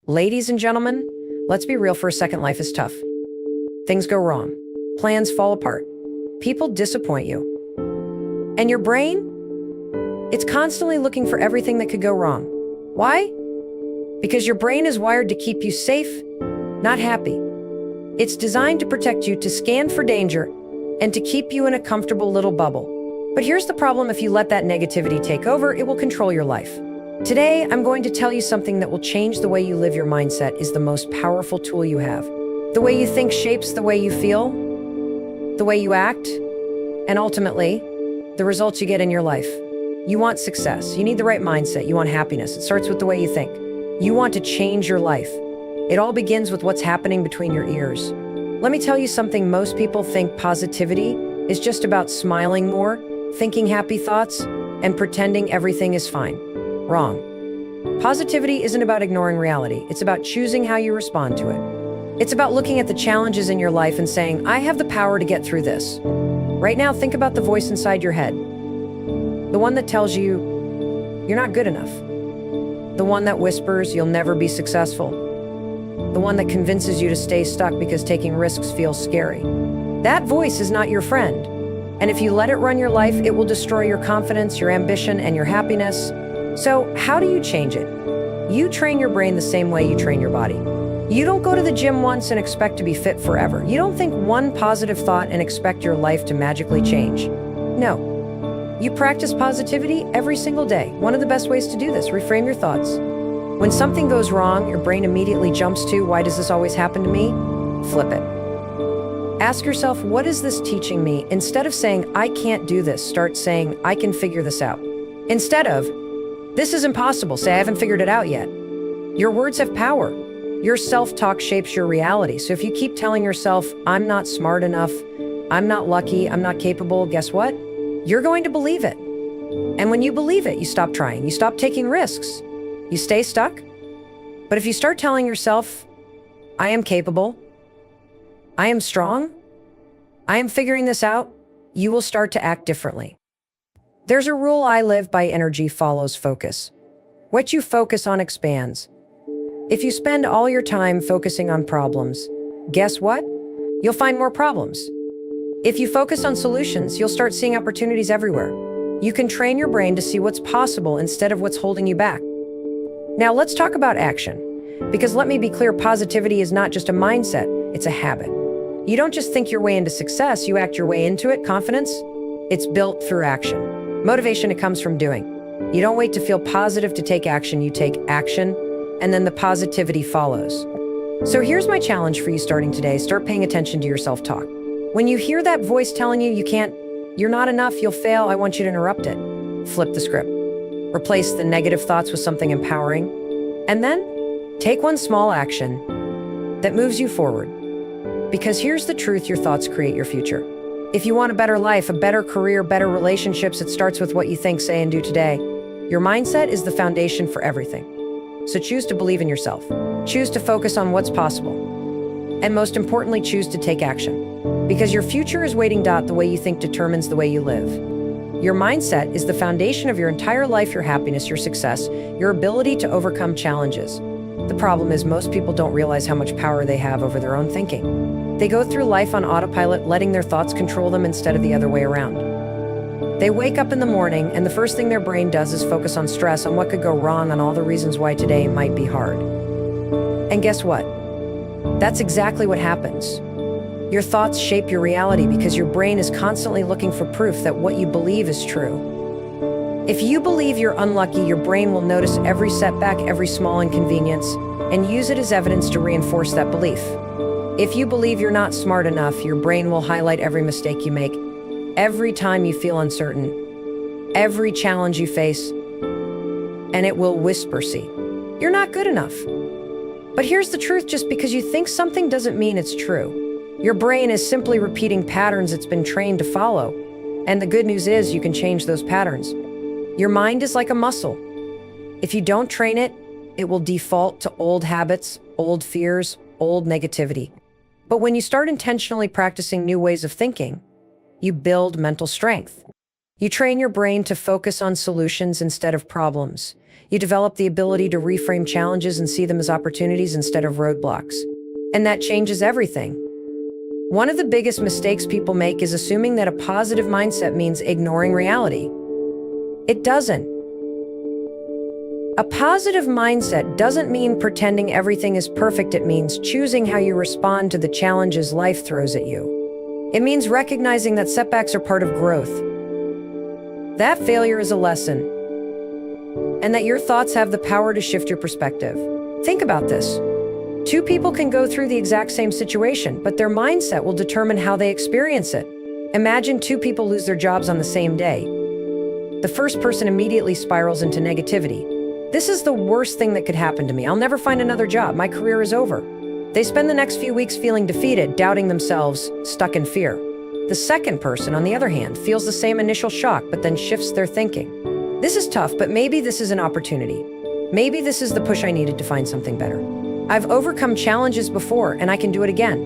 Ladies and gentlemen, let's be real for a second. Life is tough. Things go wrong. Plans fall apart. People disappoint you. And your brain? It's constantly looking for everything that could go wrong. Why? Because your brain is wired to keep you safe, not happy. It's designed to protect you, to scan for danger, and to keep you in a comfortable little bubble. But here's the problem: if you let that negativity take over, it will control your life. Today, I'm going to tell you something that will change the way you live. Your mindset is the most powerful tool you have. The way you think shapes the way you feel, the way you act, and ultimately, the results you get in your life. You want success. You need the right mindset. You want happiness. It starts with the way you think. You want to change your life. It all begins with what's happening between your ears. Let me tell you something. Most people think positivity is just about smiling more, thinking happy thoughts, and pretending everything is fine. Wrong. Positivity isn't about ignoring reality. It's about choosing how you respond to it. It's about looking at the challenges in your life and saying, I have the power to get through this. Right now, think about the voice inside your head. The one that tells you, you're not good enough. The one that whispers, you'll never be successful. The one that convinces you to stay stuck because taking risks feels scary. That voice is not your friend. And if you let it run your life, it will destroy your confidence, your ambition, and your happiness. So how do you change it? You train your brain the same way you train your body. You don't go to the gym once and expect to be fit forever. You don't think one positive thought and expect your life to magically change. No. You practice positivity every single day. One of the best ways to do this: reframe your thoughts. When something goes wrong, your brain immediately jumps to, why does this always happen to me? Flip it. Ask yourself, what is this teaching me? Instead of saying, I can't do this, start saying, I can figure this out. Instead of, this is impossible, say, I haven't figured it out yet. Your words have power. Your self-talk shapes your reality. So if you keep telling yourself, I'm not smart enough, I'm not lucky, I'm not capable, guess what? You're going to believe it. And when you believe it, you stop trying, you stop taking risks, you stay stuck. But if you start telling yourself, I am capable, I am strong, I am figuring this out, you will start to act differently. There's a rule I live by: energy follows focus. What you focus on expands. If you spend all your time focusing on problems, guess what? You'll find more problems. If you focus on solutions, you'll start seeing opportunities everywhere. You can train your brain to see what's possible instead of what's holding you back. Now let's talk about action. Because let me be clear, positivity is not just a mindset, it's a habit. You don't just think your way into success, you act your way into it. Confidence? It's built through action. Motivation, it comes from doing. You don't wait to feel positive to take action, you take action, and then the positivity follows. So here's my challenge for you starting today: start paying attention to your self-talk. When you hear that voice telling you you can't, you're not enough, you'll fail, I want you to interrupt it. Flip the script. Replace the negative thoughts with something empowering. And then take one small action that moves you forward. Because here's the truth: your thoughts create your future. If you want a better life, a better career, better relationships, it starts with what you think, say, and do today. Your mindset is the foundation for everything. So choose to believe in yourself. Choose to focus on what's possible. And most importantly, choose to take action. Because your future is waiting. The way you think determines the way you live. Your mindset is the foundation of your entire life, your happiness, your success, your ability to overcome challenges. The problem is most people don't realize how much power they have over their own thinking. They go through life on autopilot, letting their thoughts control them instead of the other way around. They wake up in the morning, and the first thing their brain does is focus on stress, on what could go wrong, on all the reasons why today might be hard. And guess what? That's exactly what happens. Your thoughts shape your reality because your brain is constantly looking for proof that what you believe is true. If you believe you're unlucky, your brain will notice every setback, every small inconvenience, and use it as evidence to reinforce that belief. If you believe you're not smart enough, your brain will highlight every mistake you make, every time you feel uncertain, every challenge you face, and it will whisper, see, you're not good enough. But here's the truth: just because you think something doesn't mean it's true. Your brain is simply repeating patterns it's been trained to follow. And the good news is you can change those patterns. Your mind is like a muscle. If you don't train it, it will default to old habits, old fears, old negativity. But when you start intentionally practicing new ways of thinking, you build mental strength. You train your brain to focus on solutions instead of problems. You develop the ability to reframe challenges and see them as opportunities instead of roadblocks. And that changes everything. One of the biggest mistakes people make is assuming that a positive mindset means ignoring reality. It doesn't. A positive mindset doesn't mean pretending everything is perfect. It means choosing how you respond to the challenges life throws at you. It means recognizing that setbacks are part of growth, that failure is a lesson, and that your thoughts have the power to shift your perspective. Think about this. Two people can go through the exact same situation, but their mindset will determine how they experience it. Imagine two people lose their jobs on the same day. The first person immediately spirals into negativity. This is the worst thing that could happen to me. I'll never find another job. My career is over. They spend the next few weeks feeling defeated, doubting themselves, stuck in fear. The second person, on the other hand, feels the same initial shock, but then shifts their thinking. This is tough, but maybe this is an opportunity. Maybe this is the push I needed to find something better. I've overcome challenges before, and I can do it again.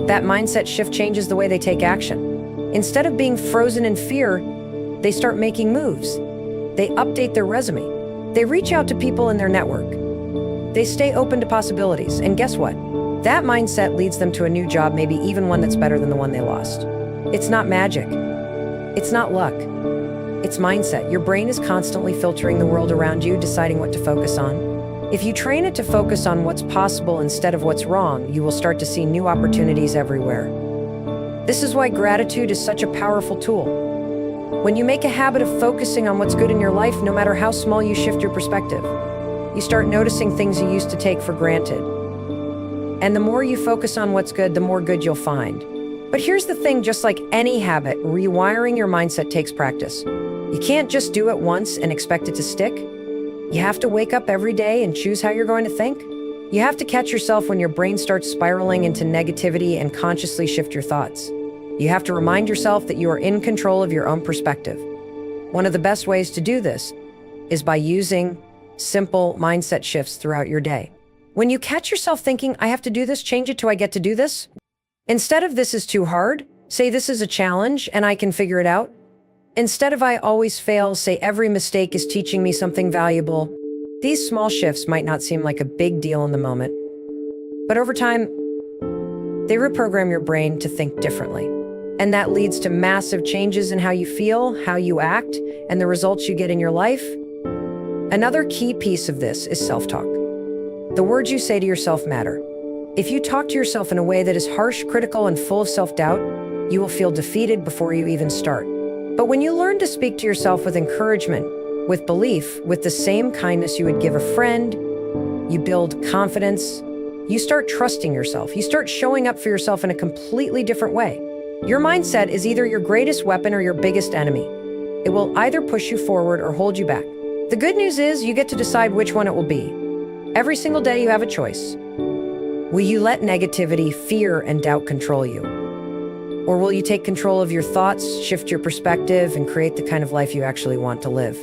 That mindset shift changes the way they take action. Instead of being frozen in fear, they start making moves. They update their resume. They reach out to people in their network. They stay open to possibilities. And guess what? That mindset leads them to a new job, maybe even one that's better than the one they lost. It's not magic. It's not luck. It's mindset. Your brain is constantly filtering the world around you, deciding what to focus on. If you train it to focus on what's possible instead of what's wrong, you will start to see new opportunities everywhere. This is why gratitude is such a powerful tool. When you make a habit of focusing on what's good in your life, no matter how small, you shift your perspective. You start noticing things you used to take for granted. And the more you focus on what's good, the more good you'll find. But here's the thing, just like any habit, rewiring your mindset takes practice. You can't just do it once and expect it to stick. You have to wake up every day and choose how you're going to think. You have to catch yourself when your brain starts spiraling into negativity and consciously shift your thoughts. You have to remind yourself that you are in control of your own perspective. One of the best ways to do this is by using simple mindset shifts throughout your day. When you catch yourself thinking, I have to do this, change it to I get to do this. Instead of this is too hard, say this is a challenge and I can figure it out. Instead of I always fail, say every mistake is teaching me something valuable. These small shifts might not seem like a big deal in the moment, but over time, they reprogram your brain to think differently. And that leads to massive changes in how you feel, how you act, and the results you get in your life. Another key piece of this is self-talk. The words you say to yourself matter. If you talk to yourself in a way that is harsh, critical, and full of self-doubt, you will feel defeated before you even start. But when you learn to speak to yourself with encouragement, with belief, with the same kindness you would give a friend, you build confidence, you start trusting yourself, you start showing up for yourself in a completely different way. Your mindset is either your greatest weapon or your biggest enemy. It will either push you forward or hold you back. The good news is you get to decide which one it will be. Every single day you have a choice. Will you let negativity, fear, and doubt control you? Or will you take control of your thoughts, shift your perspective, and create the kind of life you actually want to live?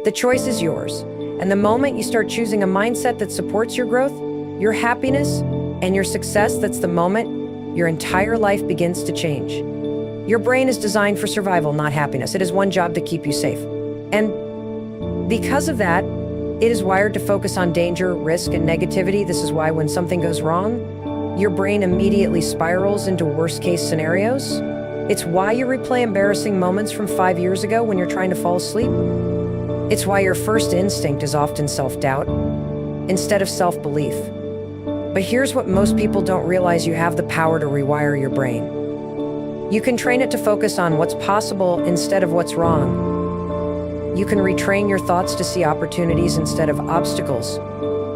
The choice is yours. And the moment you start choosing a mindset that supports your growth, your happiness, and your success, that's the moment your entire life begins to change. Your brain is designed for survival, not happiness. It has one job to keep you safe. And because of that, it is wired to focus on danger, risk, and negativity. This is why when something goes wrong, your brain immediately spirals into worst-case scenarios. It's why you replay embarrassing moments from 5 years ago when you're trying to fall asleep. It's why your first instinct is often self-doubt instead of self-belief. But here's what most people don't realize: you have the power to rewire your brain. You can train it to focus on what's possible instead of what's wrong. You can retrain your thoughts to see opportunities instead of obstacles.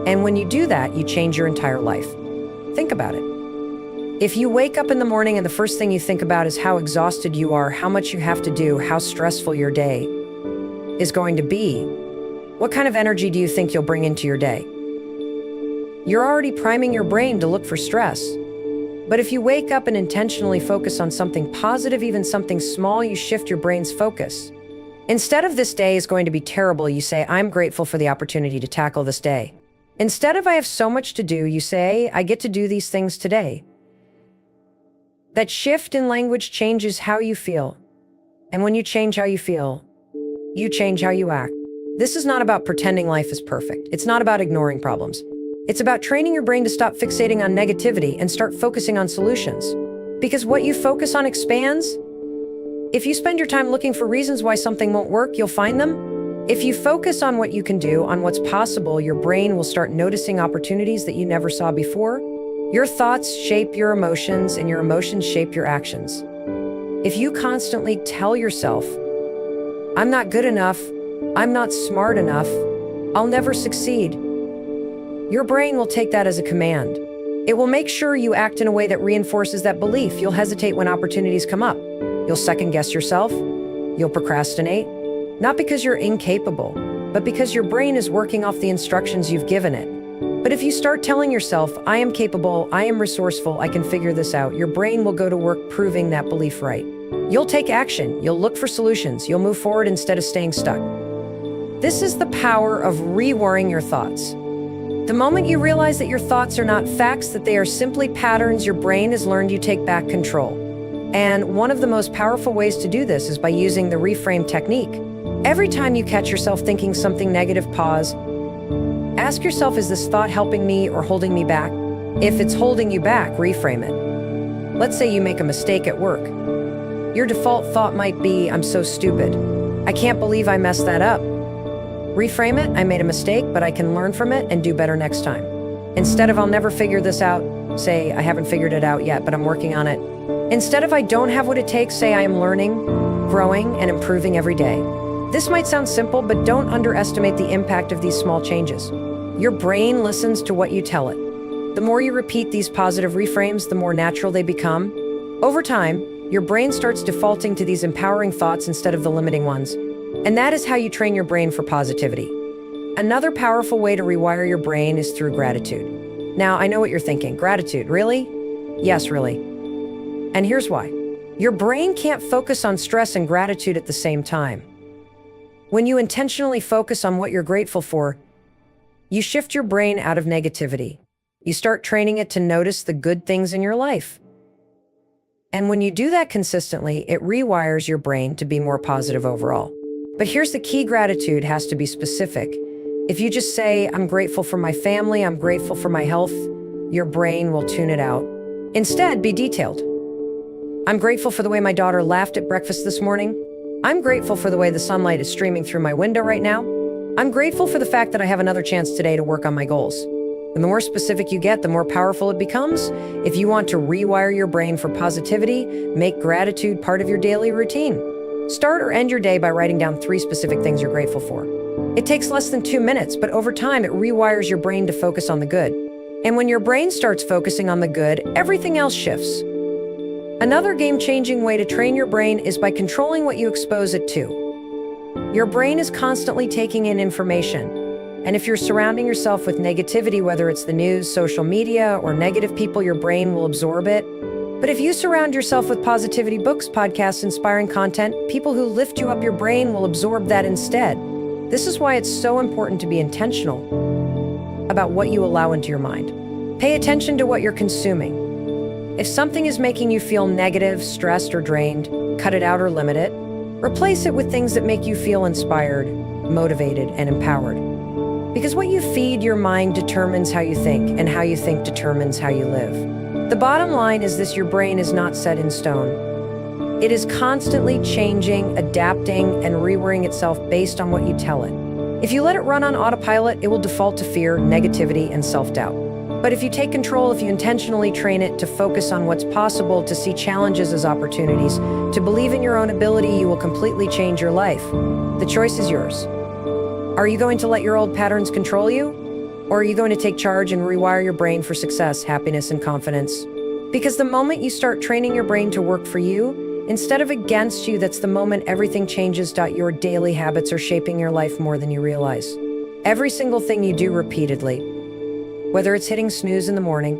And when you do that, you change your entire life. Think about it. If you wake up in the morning and the first thing you think about is how exhausted you are, how much you have to do, how stressful your day is going to be, what kind of energy do you think you'll bring into your day? You're already priming your brain to look for stress. But if you wake up and intentionally focus on something positive, even something small, you shift your brain's focus. Instead of this day is going to be terrible, you say, I'm grateful for the opportunity to tackle this day. Instead of I have so much to do, you say, I get to do these things today. That shift in language changes how you feel. And when you change how you feel, you change how you act. This is not about pretending life is perfect. It's not about ignoring problems. It's about training your brain to stop fixating on negativity and start focusing on solutions. Because what you focus on expands. If you spend your time looking for reasons why something won't work, you'll find them. If you focus on what you can do, on what's possible, your brain will start noticing opportunities that you never saw before. Your thoughts shape your emotions, and your emotions shape your actions. If you constantly tell yourself, "I'm not good enough, I'm not smart enough, I'll never succeed," your brain will take that as a command. It will make sure you act in a way that reinforces that belief. You'll hesitate when opportunities come up. You'll second-guess yourself. You'll procrastinate. Not because you're incapable, but because your brain is working off the instructions you've given it. But if you start telling yourself, "I am capable, I am resourceful, I can figure this out," your brain will go to work proving that belief right. You'll take action. You'll look for solutions. You'll move forward instead of staying stuck. This is the power of rewiring your thoughts. The moment you realize that your thoughts are not facts, that they are simply patterns, your brain has learned you take back control. And one of the most powerful ways to do this is by using the reframe technique. Every time you catch yourself thinking something negative, pause. Ask yourself, is this thought helping me or holding me back? If it's holding you back, reframe it. Let's say you make a mistake at work. Your default thought might be, "I'm so stupid. I can't believe I messed that up." Reframe it, "I made a mistake, but I can learn from it and do better next time." Instead of, "I'll never figure this out," say, "I haven't figured it out yet, but I'm working on it." Instead of, "I don't have what it takes," say, "I am learning, growing, and improving every day." This might sound simple, but don't underestimate the impact of these small changes. Your brain listens to what you tell it. The more you repeat these positive reframes, the more natural they become. Over time, your brain starts defaulting to these empowering thoughts instead of the limiting ones. And that is how you train your brain for positivity. Another powerful way to rewire your brain is through gratitude. Now, I know what you're thinking. Gratitude, really? Yes, really. And here's why. Your brain can't focus on stress and gratitude at the same time. When you intentionally focus on what you're grateful for, you shift your brain out of negativity. You start training it to notice the good things in your life. And when you do that consistently, it rewires your brain to be more positive overall. But here's the key: gratitude has to be specific. If you just say, "I'm grateful for my family, I'm grateful for my health," your brain will tune it out. Instead, be detailed. "I'm grateful for the way my daughter laughed at breakfast this morning. I'm grateful for the way the sunlight is streaming through my window right now. I'm grateful for the fact that I have another chance today to work on my goals." The more specific you get, the more powerful it becomes. If you want to rewire your brain for positivity, make gratitude part of your daily routine. Start or end your day by writing down 3 specific things you're grateful for. It takes less than 2 minutes, but over time, it rewires your brain to focus on the good. And when your brain starts focusing on the good, everything else shifts. Another game-changing way to train your brain is by controlling what you expose it to. Your brain is constantly taking in information. And if you're surrounding yourself with negativity, whether it's the news, social media, or negative people, your brain will absorb it. But if you surround yourself with positivity, books, podcasts, inspiring content, people who lift you up, your brain will absorb that instead. This is why it's so important to be intentional about what you allow into your mind. Pay attention to what you're consuming. If something is making you feel negative, stressed, or drained, cut it out or limit it. Replace it with things that make you feel inspired, motivated, and empowered. Because what you feed your mind determines how you think, and how you think determines how you live. The bottom line is this: your brain is not set in stone. It is constantly changing, adapting, and rewiring itself based on what you tell it. If you let it run on autopilot, it will default to fear, negativity, and self-doubt. But if you take control, if you intentionally train it to focus on what's possible, to see challenges as opportunities, to believe in your own ability, you will completely change your life. The choice is yours. Are you going to let your old patterns control you? Or are you going to take charge and rewire your brain for success, happiness, and confidence? Because the moment you start training your brain to work for you, instead of against you, that's the moment everything changes. Your daily habits are shaping your life more than you realize. Every single thing you do repeatedly, whether it's hitting snooze in the morning,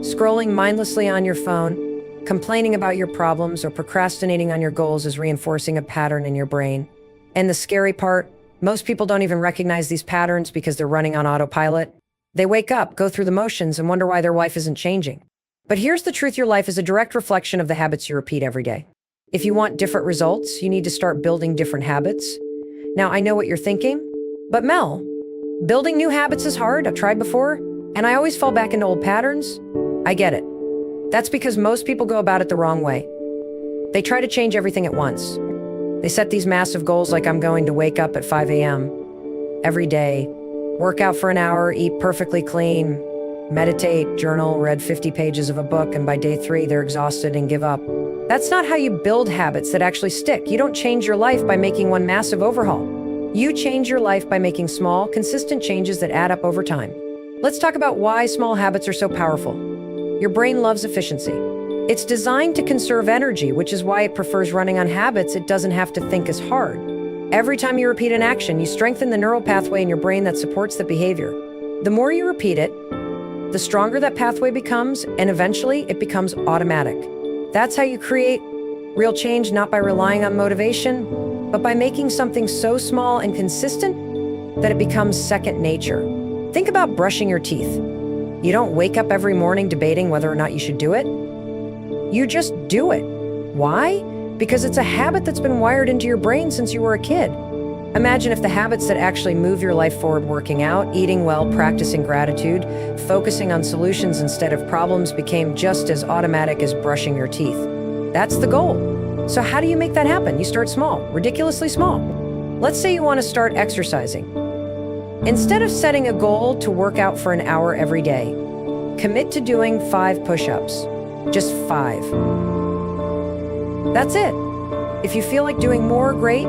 scrolling mindlessly on your phone, complaining about your problems, or procrastinating on your goals, is reinforcing a pattern in your brain. And the scary part, most people don't even recognize these patterns because they're running on autopilot. They wake up, go through the motions, and wonder why their life isn't changing. But here's the truth: your life is a direct reflection of the habits you repeat every day. If you want different results, you need to start building different habits. Now, I know what you're thinking. But Mel, building new habits is hard. I've tried before, and I always fall back into old patterns. I get it. That's because most people go about it the wrong way. They try to change everything at once. They set these massive goals like I'm going to wake up at 5 a.m. every day, work out for an hour, eat perfectly clean, meditate, journal, read 50 pages of a book, and by day 3, they're exhausted and give up. That's not how you build habits that actually stick. You don't change your life by making one massive overhaul. You change your life by making small, consistent changes that add up over time. Let's talk about why small habits are so powerful. Your brain loves efficiency. It's designed to conserve energy, which is why it prefers running on habits it doesn't have to think as hard. Every time you repeat an action, you strengthen the neural pathway in your brain that supports the behavior. The more you repeat it, the stronger that pathway becomes, and eventually it becomes automatic. That's how you create real change, not by relying on motivation, but by making something so small and consistent that it becomes second nature. Think about brushing your teeth. You don't wake up every morning debating whether or not you should do it. You just do it. Why? Because it's a habit that's been wired into your brain since you were a kid. Imagine if the habits that actually move your life forward, working out, eating well, practicing gratitude, focusing on solutions instead of problems, became just as automatic as brushing your teeth. That's the goal. So how do you make that happen? You start small, ridiculously small. Let's say you want to start exercising. Instead of setting a goal to work out for an hour every day, commit to doing 5 push-ups. Just 5. That's it. If you feel like doing more, great.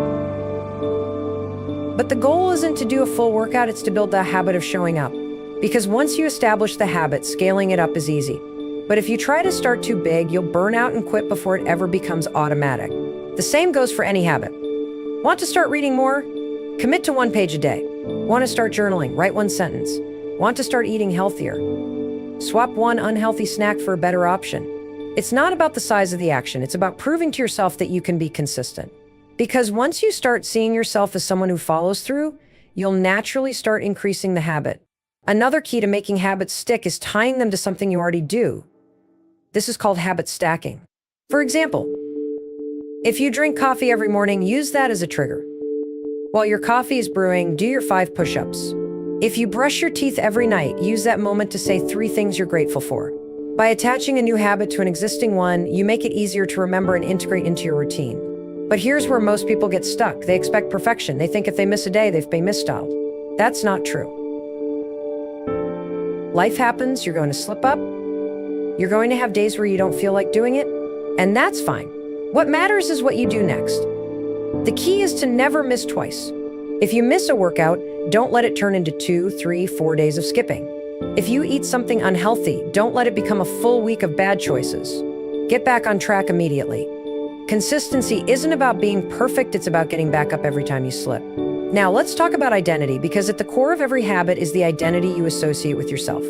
But the goal isn't to do a full workout, it's to build the habit of showing up. Because once you establish the habit, scaling it up is easy. But if you try to start too big, you'll burn out and quit before it ever becomes automatic. The same goes for any habit. Want to start reading more? Commit to 1 page a day. Want to start journaling? Write 1 sentence. Want to start eating healthier? Swap 1 unhealthy snack for a better option. It's not about the size of the action, it's about proving to yourself that you can be consistent. Because once you start seeing yourself as someone who follows through, you'll naturally start increasing the habit. Another key to making habits stick is tying them to something you already do. This is called habit stacking. For example, if you drink coffee every morning, use that as a trigger. While your coffee is brewing, do your 5 push-ups. If you brush your teeth every night, use that moment to say 3 things you're grateful for. By attaching a new habit to an existing one, you make it easier to remember and integrate into your routine. But here's where most people get stuck. They expect perfection. They think if they miss a day, they've been misstyled. That's not true. Life happens, you're going to slip up. You're going to have days where you don't feel like doing it, and that's fine. What matters is what you do next. The key is to never miss twice. If you miss a workout, don't let it turn into 2, 3, 4 days of skipping. If you eat something unhealthy, don't let it become a full week of bad choices. Get back on track immediately. Consistency isn't about being perfect, it's about getting back up every time you slip. Now let's talk about identity, because at the core of every habit is the identity you associate with yourself.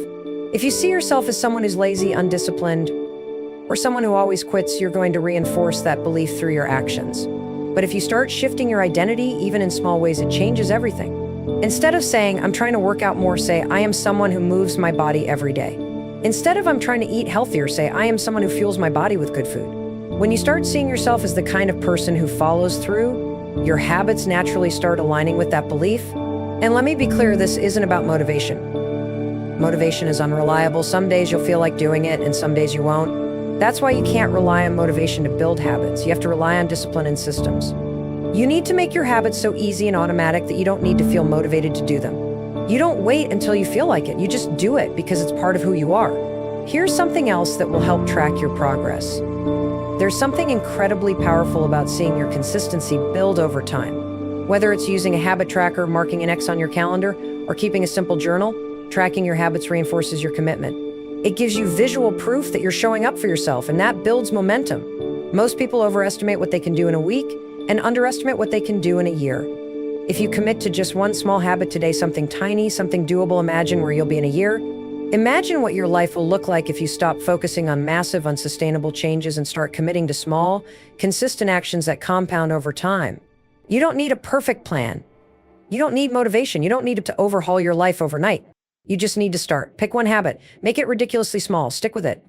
If you see yourself as someone who's lazy, undisciplined, or someone who always quits, you're going to reinforce that belief through your actions. But if you start shifting your identity, even in small ways, it changes everything. Instead of saying, I'm trying to work out more, say, I am someone who moves my body every day. Instead of I'm trying to eat healthier, say, I am someone who fuels my body with good food. When you start seeing yourself as the kind of person who follows through, your habits naturally start aligning with that belief. And let me be clear, this isn't about motivation. Motivation is unreliable. Some days you'll feel like doing it, and some days you won't. That's why you can't rely on motivation to build habits. You have to rely on discipline and systems. You need to make your habits so easy and automatic that you don't need to feel motivated to do them. You don't wait until you feel like it. You just do it because it's part of who you are. Here's something else that will help track your progress. There's something incredibly powerful about seeing your consistency build over time. Whether it's using a habit tracker, marking an X on your calendar, or keeping a simple journal, tracking your habits reinforces your commitment. It gives you visual proof that you're showing up for yourself, and that builds momentum. Most people overestimate what they can do in a week and underestimate what they can do in a year. If you commit to just 1 small habit today, something tiny, something doable, imagine where you'll be in a year. Imagine what your life will look like if you stop focusing on massive, unsustainable changes and start committing to small, consistent actions that compound over time. You don't need a perfect plan. You don't need motivation. You don't need to overhaul your life overnight. You just need to start. Pick 1 habit, make it ridiculously small, stick with it,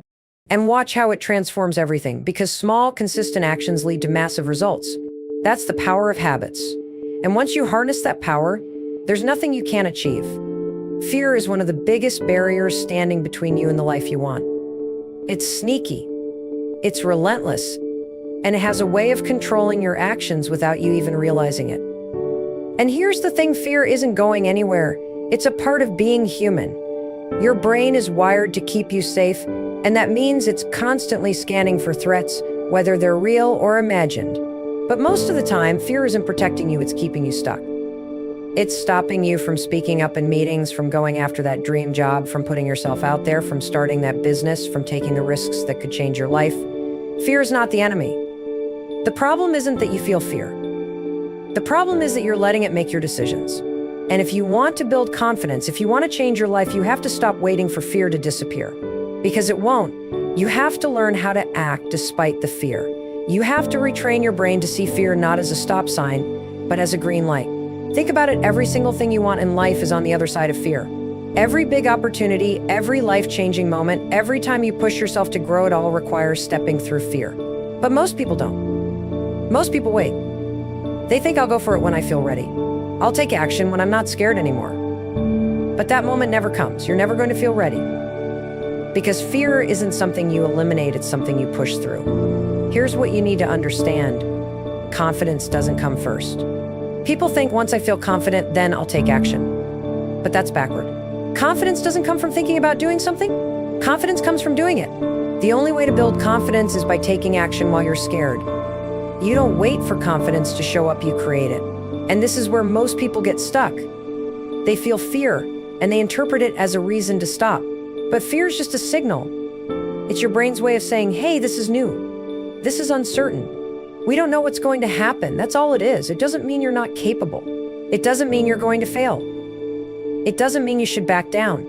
and watch how it transforms everything, because small, consistent actions lead to massive results. That's the power of habits. And once you harness that power, There's nothing you can't achieve. Fear is one of the biggest barriers standing between you and the life you want. It's sneaky, it's relentless, and it has a way of controlling your actions without you even realizing it. And here's the thing, fear isn't going anywhere. It's a part of being human. Your brain is wired to keep you safe, and that means it's constantly scanning for threats, whether they're real or imagined. But most of the time, fear isn't protecting you, it's keeping you stuck. It's stopping you from speaking up in meetings, from going after that dream job, from putting yourself out there, from starting that business, from taking the risks that could change your life. Fear is not the enemy. The problem isn't that you feel fear. The problem is that you're letting it make your decisions. And if you want to build confidence, if you want to change your life, you have to stop waiting for fear to disappear. Because it won't. You have to learn how to act despite the fear. You have to retrain your brain to see fear not as a stop sign, but as a green light. Think about it, every single thing you want in life is on the other side of fear. Every big opportunity, every life-changing moment, every time you push yourself to grow, it all requires stepping through fear. But most people don't. Most people wait. They think I'll go for it when I feel ready. I'll take action when I'm not scared anymore. But that moment never comes. You're never going to feel ready. Because fear isn't something you eliminate, it's something you push through. Here's what you need to understand. Confidence doesn't come first. People think once I feel confident, then I'll take action. But that's backward. Confidence doesn't come from thinking about doing something. Confidence comes from doing it. The only way to build confidence is by taking action while you're scared. You don't wait for confidence to show up, you create it. And this is where most people get stuck. They feel fear, and they interpret it as a reason to stop. But fear is just a signal. It's your brain's way of saying, hey, this is new. This is uncertain. We don't know what's going to happen. That's all it is. It doesn't mean you're not capable. It doesn't mean you're going to fail. It doesn't mean you should back down.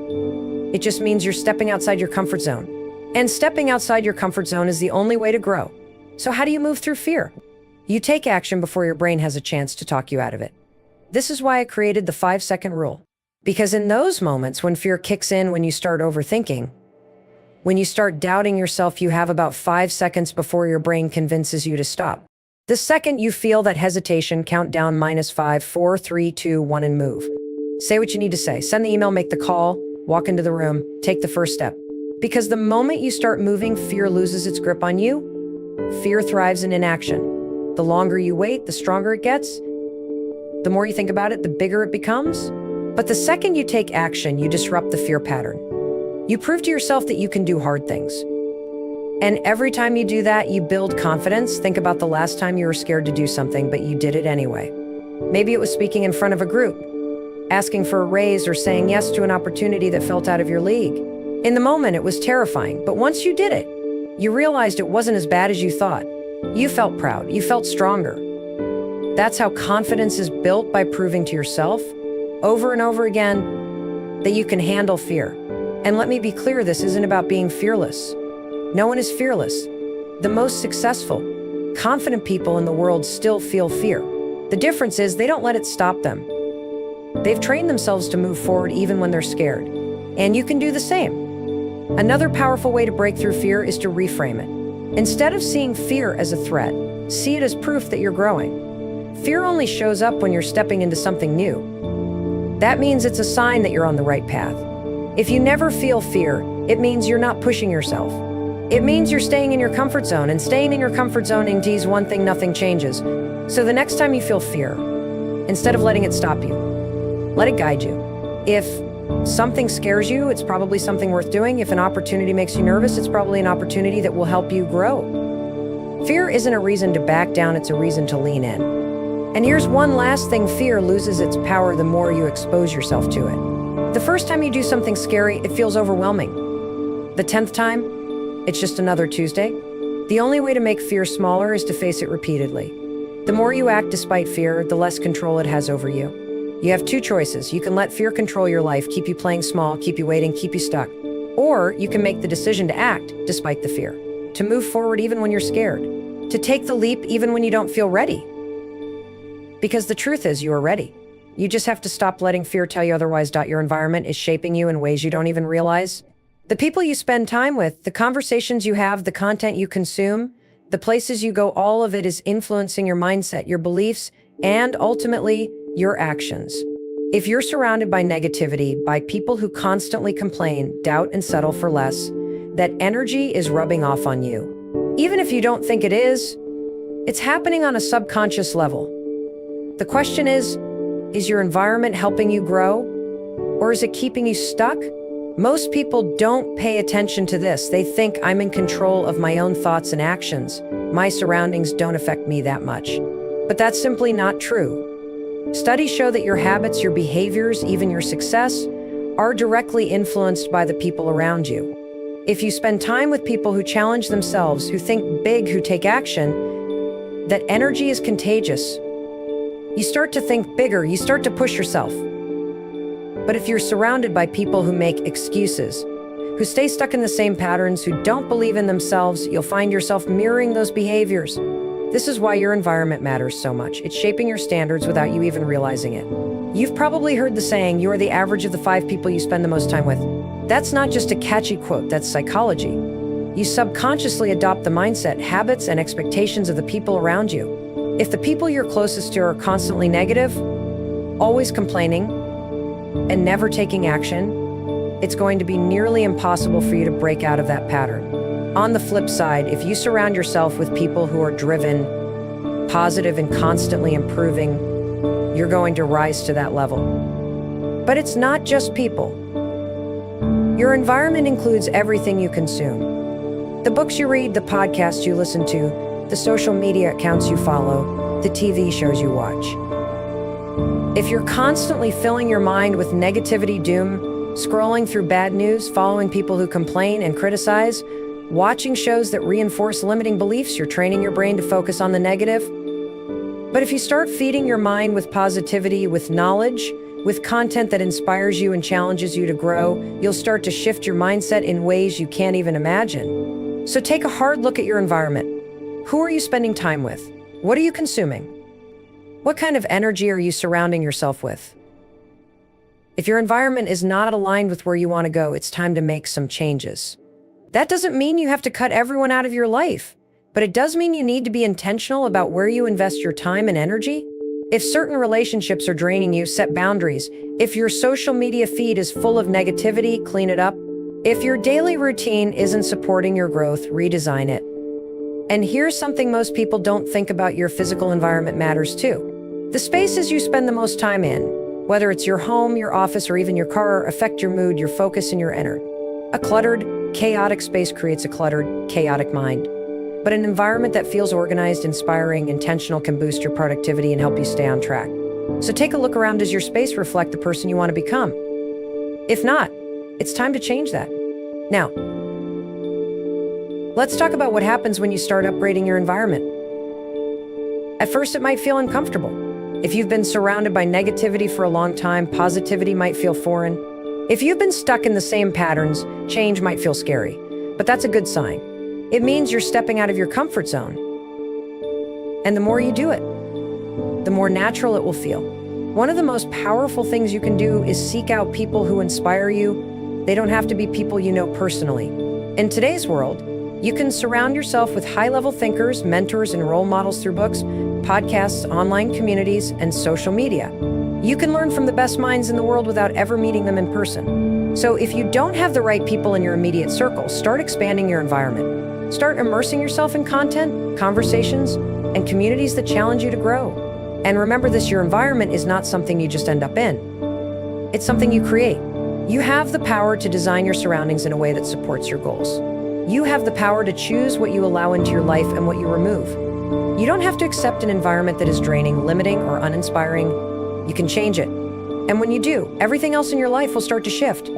It just means you're stepping outside your comfort zone. And stepping outside your comfort zone is the only way to grow. So how do you move through fear? You take action before your brain has a chance to talk you out of it. This is why I created the 5-second rule. Because in those moments when fear kicks in, when you start overthinking, when you start doubting yourself, you have about 5 seconds before your brain convinces you to stop. The second you feel that hesitation, count down -5, 4, 3, 2, 1, and move. Say what you need to say. Send the email, make the call, walk into the room, take the first step. Because the moment you start moving, fear loses its grip on you. Fear thrives in inaction. The longer you wait, the stronger it gets. The more you think about it, the bigger it becomes. But the second you take action, you disrupt the fear pattern. You prove to yourself that you can do hard things. And every time you do that, you build confidence. Think about the last time you were scared to do something, but you did it anyway. Maybe it was speaking in front of a group, asking for a raise, or saying yes to an opportunity that felt out of your league. In the moment, it was terrifying, but once you did it, you realized it wasn't as bad as you thought. You felt proud, you felt stronger. That's how confidence is built, by proving to yourself, over and over again, that you can handle fear. And let me be clear, this isn't about being fearless. No one is fearless. The most successful, confident people in the world still feel fear. The difference is they don't let it stop them. They've trained themselves to move forward even when they're scared. And you can do the same. Another powerful way to break through fear is to reframe it. Instead of seeing fear as a threat, see it as proof that you're growing. Fear only shows up when you're stepping into something new. That means it's a sign that you're on the right path. If you never feel fear, it means you're not pushing yourself. It means you're staying in your comfort zone, and staying in your comfort zone means one thing: nothing changes. So the next time you feel fear, instead of letting it stop you, let it guide you. If something scares you, it's probably something worth doing. If an opportunity makes you nervous, it's probably an opportunity that will help you grow. Fear isn't a reason to back down, it's a reason to lean in. And here's one last thing: fear loses its power the more you expose yourself to it. The first time you do something scary, it feels overwhelming. The 10th time, it's just another Tuesday. The only way to make fear smaller is to face it repeatedly. The more you act despite fear, the less control it has over you. You have two choices. You can let fear control your life, keep you playing small, keep you waiting, keep you stuck. Or you can make the decision to act despite the fear, to move forward even when you're scared, to take the leap even when you don't feel ready. Because the truth is, you are ready. You just have to stop letting fear tell you otherwise. Your environment is shaping you in ways you don't even realize. The people you spend time with, the conversations you have, the content you consume, the places you go, all of it is influencing your mindset, your beliefs, and ultimately, your actions. If you're surrounded by negativity, by people who constantly complain, doubt, and settle for less, that energy is rubbing off on you. Even if you don't think it is, it's happening on a subconscious level. The question is your environment helping you grow, or is it keeping you stuck? Most people don't pay attention to this. They think, I'm in control of my own thoughts and actions. My surroundings don't affect me that much. But that's simply not true. Studies show that your habits, your behaviors, even your success, are directly influenced by the people around you. If you spend time with people who challenge themselves, who think big, who take action, that energy is contagious. You start to think bigger, you start to push yourself. But if you're surrounded by people who make excuses, who stay stuck in the same patterns, who don't believe in themselves, you'll find yourself mirroring those behaviors. This is why your environment matters so much. It's shaping your standards without you even realizing it. You've probably heard the saying, you are the average of the 5 people you spend the most time with. That's not just a catchy quote, that's psychology. You subconsciously adopt the mindset, habits, and expectations of the people around you. If the people you're closest to are constantly negative, always complaining, and never taking action, it's going to be nearly impossible for you to break out of that pattern. On the flip side, if you surround yourself with people who are driven, positive, and constantly improving, you're going to rise to that level. But it's not just people. Your environment includes everything you consume. The books you read, the podcasts you listen to, the social media accounts you follow, the TV shows you watch. If you're constantly filling your mind with negativity, doom, scrolling through bad news, following people who complain and criticize, watching shows that reinforce limiting beliefs, you're training your brain to focus on the negative. But if you start feeding your mind with positivity, with knowledge, with content that inspires you and challenges you to grow, you'll start to shift your mindset in ways you can't even imagine. So take a hard look at your environment. Who are you spending time with? What are you consuming? What kind of energy are you surrounding yourself with? If your environment is not aligned with where you want to go, it's time to make some changes. That doesn't mean you have to cut everyone out of your life, but it does mean you need to be intentional about where you invest your time and energy. If certain relationships are draining you, set boundaries. If your social media feed is full of negativity, clean it up. If your daily routine isn't supporting your growth, redesign it. And here's something most people don't think about: your physical environment matters too. The spaces you spend the most time in, whether it's your home, your office, or even your car, affect your mood, your focus, and your energy. A cluttered, chaotic space creates a cluttered, chaotic mind. But an environment that feels organized, inspiring, intentional can boost your productivity and help you stay on track. So take a look around. Does your space reflect the person you want to become? If not, it's time to change that. Now, let's talk about what happens when you start upgrading your environment. At first, it might feel uncomfortable. If you've been surrounded by negativity for a long time, positivity might feel foreign. If you've been stuck in the same patterns, change might feel scary. But that's a good sign. It means you're stepping out of your comfort zone. And the more you do it, the more natural it will feel. One of the most powerful things you can do is seek out people who inspire you. They don't have to be people you know personally. In today's world, you can surround yourself with high-level thinkers, mentors, and role models through books, podcasts, online communities, and social media. You can learn from the best minds in the world without ever meeting them in person. So if you don't have the right people in your immediate circle, start expanding your environment. Start immersing yourself in content, conversations, and communities that challenge you to grow. And remember this: your environment is not something you just end up in. It's something you create. You have the power to design your surroundings in a way that supports your goals. You have the power to choose what you allow into your life and what you remove. You don't have to accept an environment that is draining, limiting, or uninspiring. You can change it. And when you do, everything else in your life will start to shift.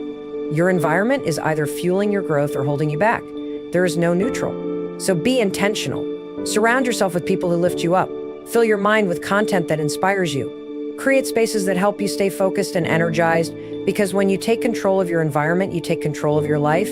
Your environment is either fueling your growth or holding you back. There is no neutral. So be intentional. Surround yourself with people who lift you up. Fill your mind with content that inspires you. Create spaces that help you stay focused and energized, because when you take control of your environment, you take control of your life.